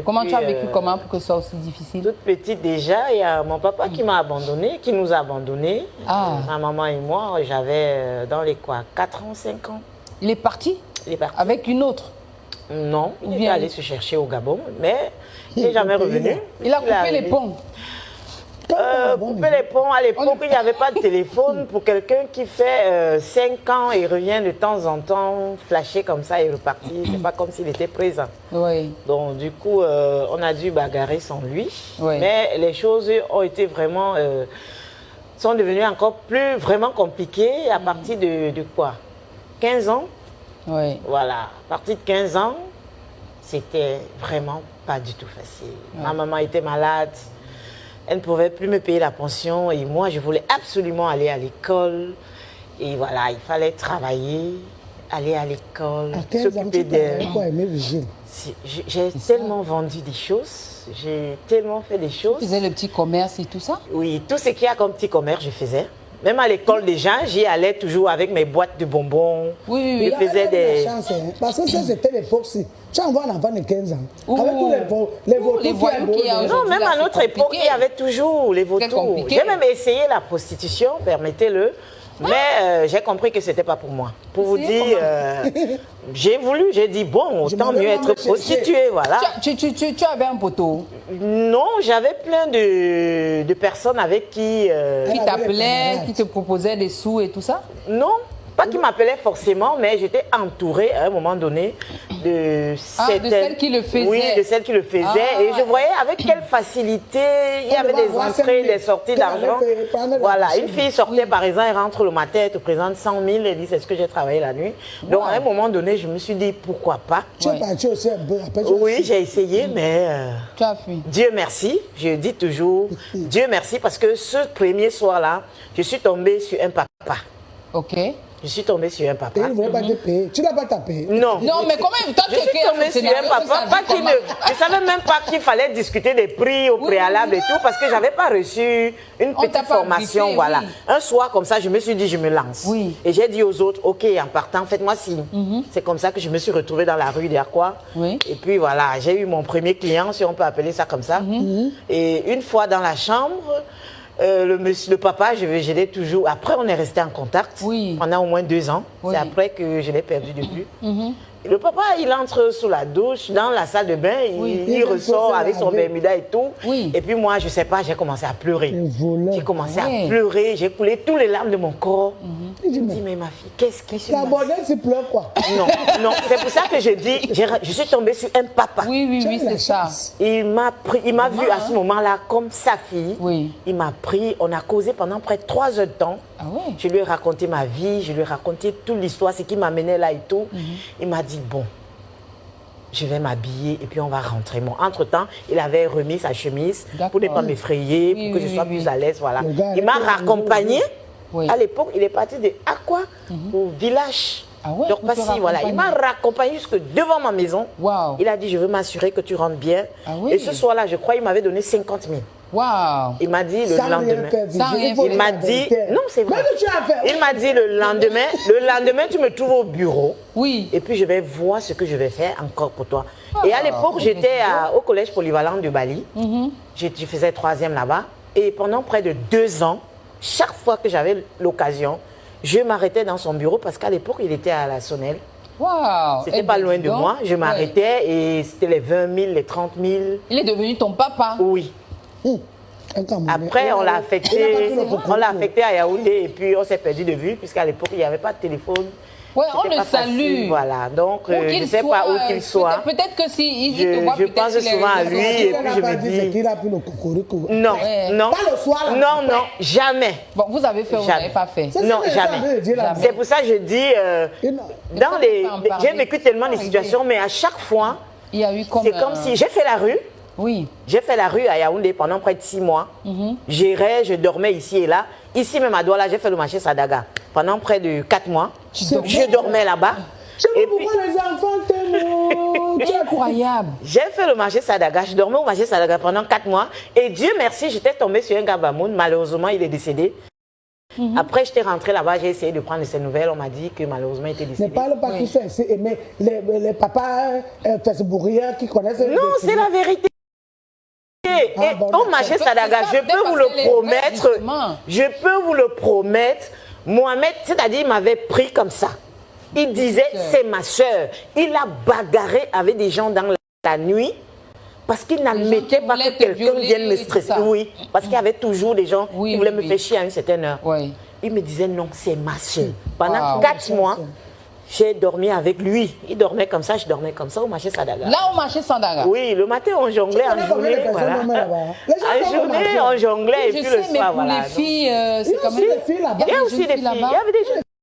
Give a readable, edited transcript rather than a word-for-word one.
Comment tu as vécu Depuis, comment pour que ce soit aussi difficile? toute petite déjà, il y a mon papa qui m'a abandonné, qui nous a abandonnés. Ah. Ma maman et moi, j'avais dans les quoi, 4 ans, 5 ans. Il est parti Il est parti. avec une autre? Non, il est bien allé se chercher au Gabon, mais il n'est jamais revenu. Il a coupé les ponts. Couper les ponts, à l'époque, il n'y avait pas de téléphone. Pour quelqu'un qui fait 5 ans et revient de temps en temps, flasher comme ça et repartir, c'est pas comme s'il était présent. Oui. Donc, du coup, on a dû bagarrer sans lui. Oui. Mais les choses ont été vraiment... sont devenues encore plus vraiment compliquées à partir de quoi? 15 ans? Oui. Voilà. À partir de 15 ans, c'était vraiment pas du tout facile. Ma maman était malade. Elle ne pouvait plus me payer la pension et moi, je voulais absolument aller à l'école. Et voilà, il fallait travailler, aller à l'école, s'occuper d'elle. J'ai tellement vendu des choses, j'ai tellement fait des choses. Tu faisais le petit commerce et tout ça? Oui, tout ce qu'il y a comme petit commerce, je faisais. Même à l'école déjà, j'y allais toujours avec mes boîtes de bonbons. Oui, oui, Je faisais des... Parce que ça, c'était l'époque-ci. Tu envoies un enfant de 15 ans. Avec tous les voyous qu'il y a Non, aujourd'hui, même là, à c'est notre époque, compliqué. il y avait toujours les Très vautours. compliqué. J'ai même essayé la prostitution, permettez-le. Mais j'ai compris que ce n'était pas pour moi. Pour vous dire, j'ai voulu, j'ai dit, bon, autant mieux être prostituée, voilà. Tu avais un poteau Non, j'avais plein de personnes avec qui... qui t'appelait, qui te proposait des sous et tout ça? Non, pas qui m'appelait forcément, mais j'étais entourée à un moment donné de de celles qui le faisaient. Oui, de celles qui le faisaient. Ah. Et je voyais avec quelle facilité il y avait des entrées, des sorties d'argent. Voilà, une fille sortait par exemple, elle rentre le matin, elle te présente 100 000, elle dit c'est ce que j'ai travaillé la nuit. Donc à un moment donné, je me suis dit pourquoi pas. Tu es parti aussi un peu après. Oui, j'ai essayé, mais Tu as fui. Dieu merci, je dis toujours Dieu merci parce que ce premier soir-là, je suis tombée sur un papa. Ok. Je suis tombée sur un papa. Il ne voulait pas te payer. Tu n'as pas tapé. Non. Non, mais comment toi Je suis tombée sur un papa, je ne savais même pas qu'il fallait discuter des prix au préalable et tout, parce que je n'avais pas reçu une petite t'a pas formation. briefé, Voilà. oui. Un soir, comme ça, je me suis dit, je me lance. Oui. Et j'ai dit aux autres, OK, en partant, faites-moi signe. C'est comme ça que je me suis retrouvée dans la rue d'Arquois. Oui. Et puis voilà, j'ai eu mon premier client, si on peut appeler ça comme ça. Et une fois dans la chambre, le papa, je l'ai toujours... Après, on est resté en contact pendant au moins 2 ans. Oui. C'est après que je l'ai perdu de vue. Et le papa, il entre sous la douche, dans la salle de bain, il ressort avec son bermuda et tout. Oui. Et puis moi, je ne sais pas, j'ai commencé à pleurer. J'ai commencé à Ouais. pleurer, j'ai coulé tous les larmes de mon corps. Je me dis, mais ma fille, qu'est-ce qui se La passe? bordelle, tu pleures quoi? Non, non, c'est pour ça que je dis, je suis tombée sur un papa. Oui, oui, oui, c'est ça. Il m'a vu à ce moment-là comme sa fille. Oui. Il m'a pris, on a causé pendant près de 3 heures de temps. Ah ouais. Je lui ai raconté ma vie, je lui ai raconté toute l'histoire, ce qui m'amenait là et tout. Il m'a dit, bon, je vais m'habiller et puis on va rentrer. Bon, entre-temps, il avait remis sa chemise pour ne pas m'effrayer, Oui, pour que oui, je sois oui, plus à l'aise. Voilà. Le gars Il m'a était raccompagné. Oui. À l'époque, il est parti de Aqua au village. Ah ouais, Donc, pour te Passy, voilà. Il m'a raccompagné jusque devant ma maison. Waouh. Il a dit, je veux m'assurer que tu rentres bien. Ah oui. Et ce soir-là, je crois, il m'avait donné 50 000. Waouh. Il m'a dit le Sans rien lendemain. faire, Sans rien Il m'a dit, non, c'est vrai. Mais tu as fait. Il m'a dit le lendemain, tu me trouves au bureau. Oui. Et puis je vais voir ce que je vais faire encore pour toi. Et à l'époque, j'étais au collège polyvalent de Bali. Je faisais 3e là-bas. Et pendant près de 2 ans, chaque fois que j'avais l'occasion, je m'arrêtais dans son bureau parce qu'à l'époque, il était à la Sonnelle. Waouh. C'était Eh pas ben, loin dis de donc. moi. Je m'arrêtais et c'était les 20 000, les 30 000. Il est devenu ton papa. Oui. Après, on l'a affecté à Yaoundé et puis on s'est perdu de vue puisqu'à l'époque, il n'y avait pas de téléphone. Ouais, on C'était le pas facile, salue. voilà, donc Où je qu'il ne sais pas où qu'il soit. Peut-être que si il te voit, Je peut-être pense qu'il est souvent à lui resté. et puis je me dis... qu'il a pris le cocorico. Non, Ouais. non, Pas le soir, là. non, non, jamais. Bon, vous avez fait ou vous Jamais. n'avez pas fait? C'est Non, ça que jamais. j'avais dit là. C'est pour ça que je dis, dans les... J'ai vécu tellement de situations, mais à chaque fois, Il y a eu comme... c'est comme si... J'ai fait la rue. Oui. J'ai fait la rue à Yaoundé pendant près de 6 mois. J'irais, je dormais ici et là. Ici même à Douala, j'ai fait le marché Sadaga pendant près de 4 mois. Je dormais là-bas. Je Et sais puis, pourquoi les enfants t'aiment. Incroyable. j'ai fait le marché Sadaga. Je dormais au marché Sadaga pendant 4 mois. Et Dieu merci, j'étais tombée sur un Gabamoun. Malheureusement, il est décédé. Après, j'étais rentrée là-bas, j'ai essayé de prendre ses nouvelles. On m'a dit que malheureusement, il était Ne décédé. parle pas qui sont ici, mais les papas facebookiens qui connaissent... Non, c'est la vérité. Et au marché Sadaga, je peux vous le promettre, Mohamed, c'est-à-dire, il m'avait pris comme ça. Il disait, c'est ma soeur. Il a bagarré avec des gens dans la nuit parce qu'il n'admettait pas que quelqu'un vienne me stresser. Oui, parce qu'il y avait toujours des gens qui voulaient me faire chier à une certaine heure. Oui. Il me disait, non, c'est ma soeur. Pendant 4 mois, j'ai dormi avec lui. Il dormait comme ça, je dormais comme ça au marché Sadaga. Là, au marché Sandaga. Oui, le matin, on jonglait, en journée, voilà. En journée, on jonglait, et puis le soir, voilà. Les filles, c'est quand même... Il y a aussi des filles là-bas. Il y a aussi des filles. Il y avait des jeunes